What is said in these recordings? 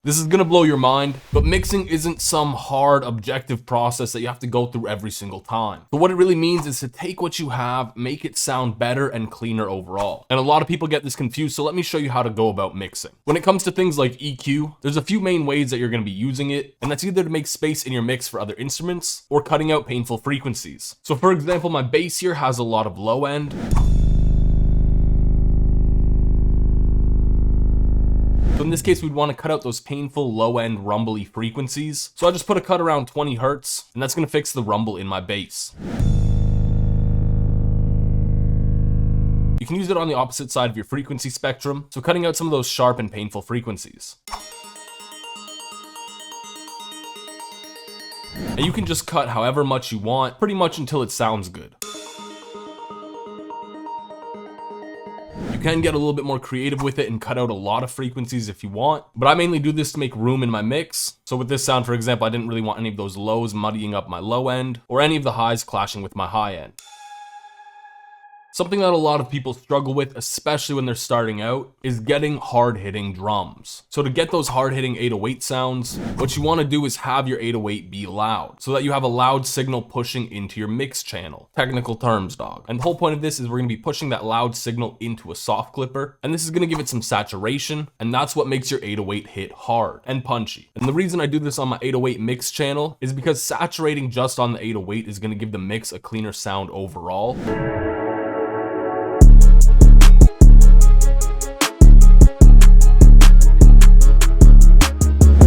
This is gonna blow your mind, but mixing isn't some hard objective process that you have to go through every single time. So what it really means is to take what you have, make it sound better and cleaner overall. And a lot of people get this confused, so let me show you how to go about mixing. When it comes to things like EQ, there's a few main ways that you're gonna be using it, and that's either to make space in your mix for other instruments or cutting out painful frequencies. So for example, my bass here has a lot of low end. So in this case, we'd want to cut out those painful low-end rumbly frequencies. So I just put a cut around 20 hertz, and that's going to fix the rumble in my bass. You can use it on the opposite side of your frequency spectrum, so cutting out some of those sharp and painful frequencies. And you can just cut however much you want, pretty much until it sounds good. You can get a little bit more creative with it and cut out a lot of frequencies if you want, but I mainly do this to make room in my mix. So with this sound, for example, I didn't really want any of those lows muddying up my low end or any of the highs clashing with my high end. Something that a lot of people struggle with, especially when they're starting out, is getting hard-hitting drums. So to get those hard-hitting 808 sounds, what you want to do is have your 808 be loud, so that you have a loud signal pushing into your mix channel. Technical terms, dog. And the whole point of this is we're going to be pushing that loud signal into a soft clipper, and this is going to give it some saturation, and that's what makes your 808 hit hard and punchy. And the reason I do this on my 808 mix channel is because saturating just on the 808 is going to give the mix a cleaner sound overall.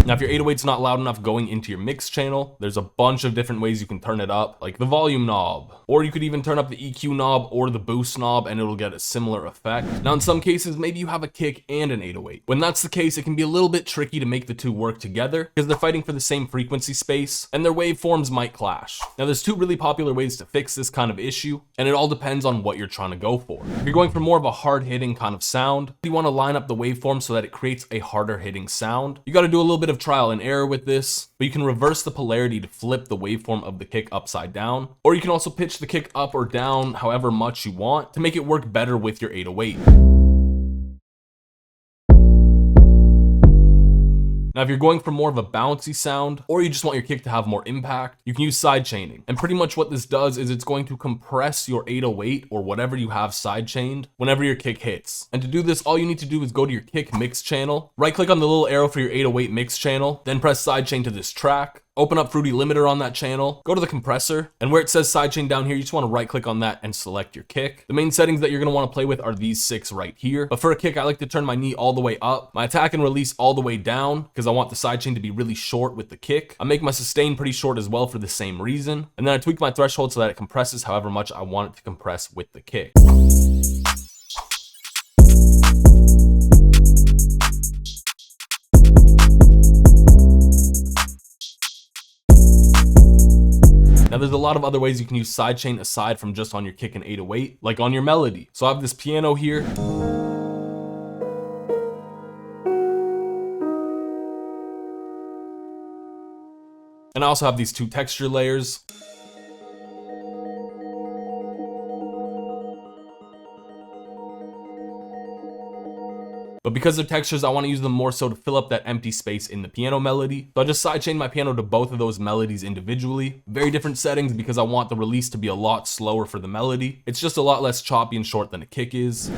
Now, if your 808's not loud enough going into your mix channel, there's a bunch of different ways you can turn it up, like the volume knob, or you could even turn up the EQ knob or the boost knob and it'll get a similar effect. Now, in some cases, maybe you have a kick and an 808. When that's the case, it can be a little bit tricky to make the two work together because they're fighting for the same frequency space and their waveforms might clash. Now, there's two really popular ways to fix this kind of issue, and it all depends on what you're trying to go for. If you're going for more of a hard-hitting kind of sound, you want to line up the waveform so that it creates a harder hitting sound. You got to do a little bit of trial and error with this, but you can reverse the polarity to flip the waveform of the kick upside down, or you can also pitch the kick up or down however much you want to make it work better with your 808. Now, if you're going for more of a bouncy sound, or you just want your kick to have more impact, you can use sidechaining. And pretty much what this does is it's going to compress your 808 or whatever you have sidechained whenever your kick hits. And to do this, all you need to do is go to your kick mix channel, right click on the little arrow for your 808 mix channel, then press sidechain to this track, open up Fruity Limiter on that channel, go to the compressor, and where it says sidechain down here, you just want to right click on that and select your kick. The main settings that you're going to want to play with are these 6 right here. But for a kick, I like to turn my knee all the way up, my attack and release all the way down, because I want the sidechain to be really short with the kick. I make my sustain pretty short as well for the same reason. And then I tweak my threshold so that it compresses however much I want it to compress with the kick. Now, there's a lot of other ways you can use sidechain aside from just on your kick and 808, like on your melody. So I have this piano here. And I also have these 2 texture layers. But because they're textures, I want to use them more so to fill up that empty space in the piano melody. So I just sidechain my piano to both of those melodies individually. Very different settings because I want the release to be a lot slower for the melody. It's just a lot less choppy and short than a kick is.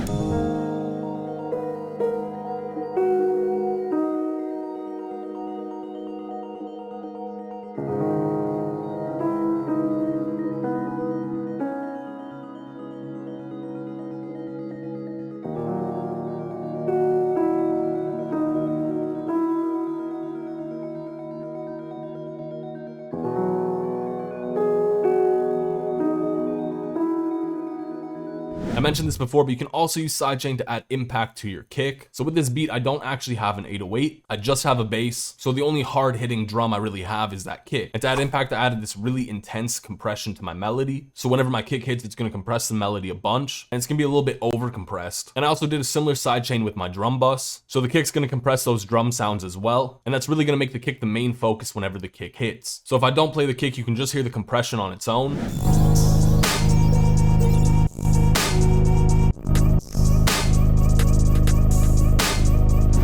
I mentioned this before, but you can also use sidechain to add impact to your kick. So with this beat, I don't actually have an 808. I just have a bass. So the only hard hitting drum I really have is that kick. And to add impact, I added this really intense compression to my melody. So whenever my kick hits, it's going to compress the melody a bunch, and it's going to be a little bit over compressed. And I also did a similar sidechain with my drum bus. So the kick's going to compress those drum sounds as well. And that's really going to make the kick the main focus whenever the kick hits. So if I don't play the kick, you can just hear the compression on its own.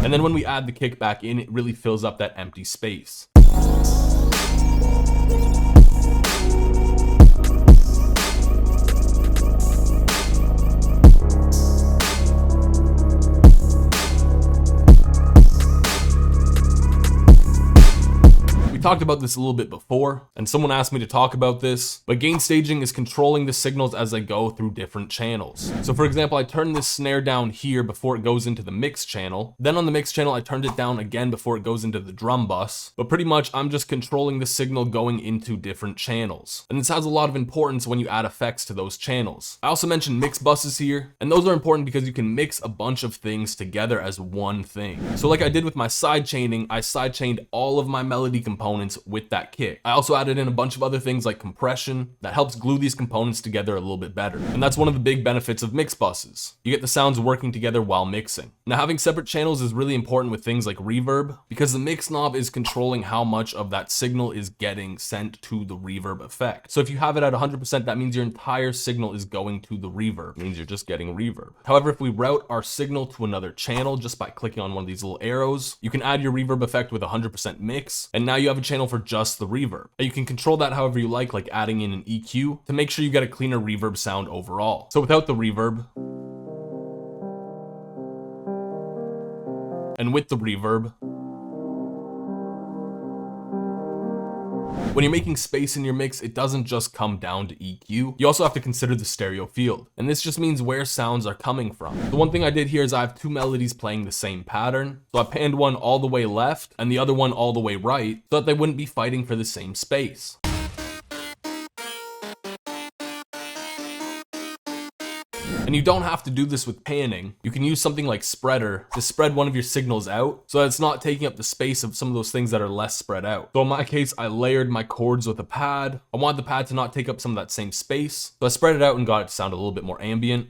And And then when we add the kick back in, it really fills up that empty space. We talked about this a little bit before, and someone asked me to talk about this, but gain staging is controlling the signals as they go through different channels. So for example, I turned this snare down here before it goes into the mix channel. Then on the mix channel, I turned it down again before it goes into the drum bus. But pretty much, I'm just controlling the signal going into different channels. And this has a lot of importance when you add effects to those channels. I also mentioned mix buses here, and those are important because you can mix a bunch of things together as one thing. So like I did with my sidechaining, I sidechained all of my melody components with that kick. I also added in a bunch of other things like compression that helps glue these components together a little bit better. And that's one of the big benefits of mix buses. You get the sounds working together while mixing. Now having separate channels is really important with things like reverb because the mix knob is controlling how much of that signal is getting sent to the reverb effect. So if you have it at 100%, that means your entire signal is going to the reverb. It means you're just getting reverb. However, if we route our signal to another channel just by clicking on one of these little arrows, you can add your reverb effect with 100% mix, and now you have a channel for just the reverb. And you can control that however you like adding in an EQ to make sure you get a cleaner reverb sound overall. So without the reverb, and with the reverb, when you're making space in your mix, it doesn't just come down to EQ. You also have to consider the stereo field. And this just means where sounds are coming from. The one thing I did here is I have two melodies playing the same pattern. So I panned one all the way left and the other one all the way right so that they wouldn't be fighting for the same space. And you don't have to do this with panning. You can use something like spreader to spread one of your signals out so that it's not taking up the space of some of those things that are less spread out. So in my case, I layered my chords with a pad. I wanted the pad to not take up some of that same space. So I spread it out and got it to sound a little bit more ambient.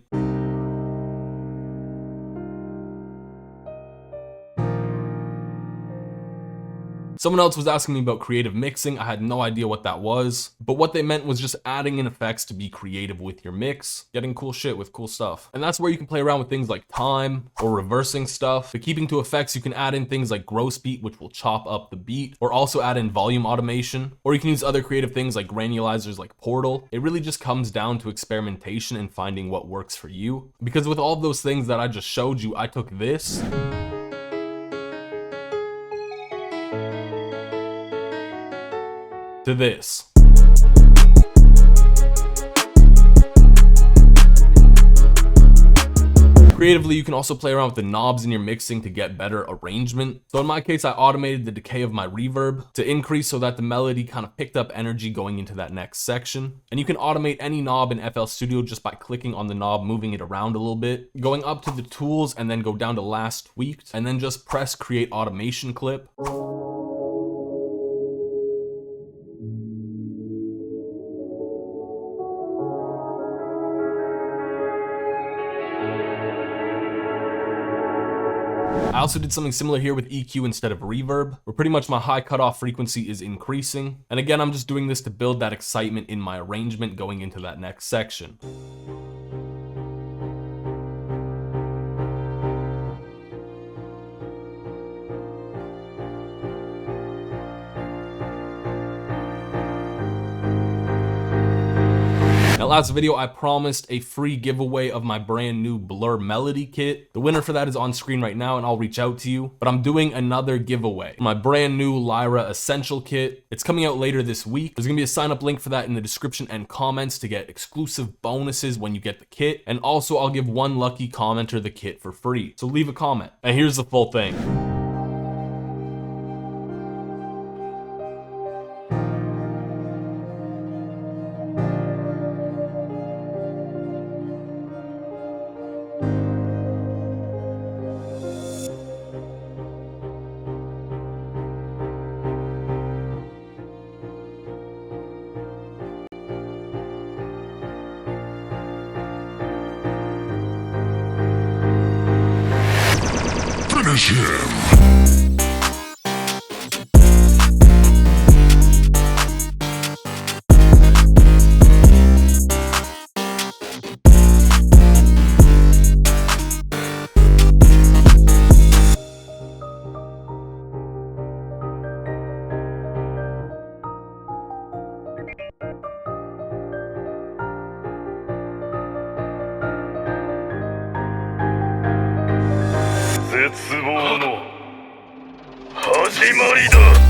Someone else was asking me about creative mixing. I had no idea what that was, but what they meant was just adding in effects to be creative with your mix, getting cool shit with cool stuff. And that's where you can play around with things like time or reversing stuff. But keeping to effects, you can add in things like gross beat, which will chop up the beat, or also add in volume automation, or you can use other creative things like granulizers like Portal. It really just comes down to experimentation and finding what works for you. Because with all of those things that I just showed you, I took this to this. Creatively, you can also play around with the knobs in your mixing to get better arrangement. So in my case, I automated the decay of my reverb to increase so that the melody kind of picked up energy going into that next section. And you can automate any knob in FL Studio just by clicking on the knob, moving it around a little bit, going up to the tools and then go down to last tweaked, and then just press create automation clip. I also did something similar here with EQ instead of reverb, where pretty much my high cutoff frequency is increasing. And again, I'm just doing this to build that excitement in my arrangement going into that next section. Now, last video, I promised a free giveaway of my brand new Blur Melody kit. The winner for that is on screen right now and I'll reach out to you, but I'm doing another giveaway. My brand new Lyra Essential kit. It's coming out later this week. There's gonna be a sign up link for that in the description and comments to get exclusive bonuses when you get the kit. And also I'll give one lucky commenter the kit for free. So leave a comment. And here's the full thing. Finish him! 絶望の始まりだ。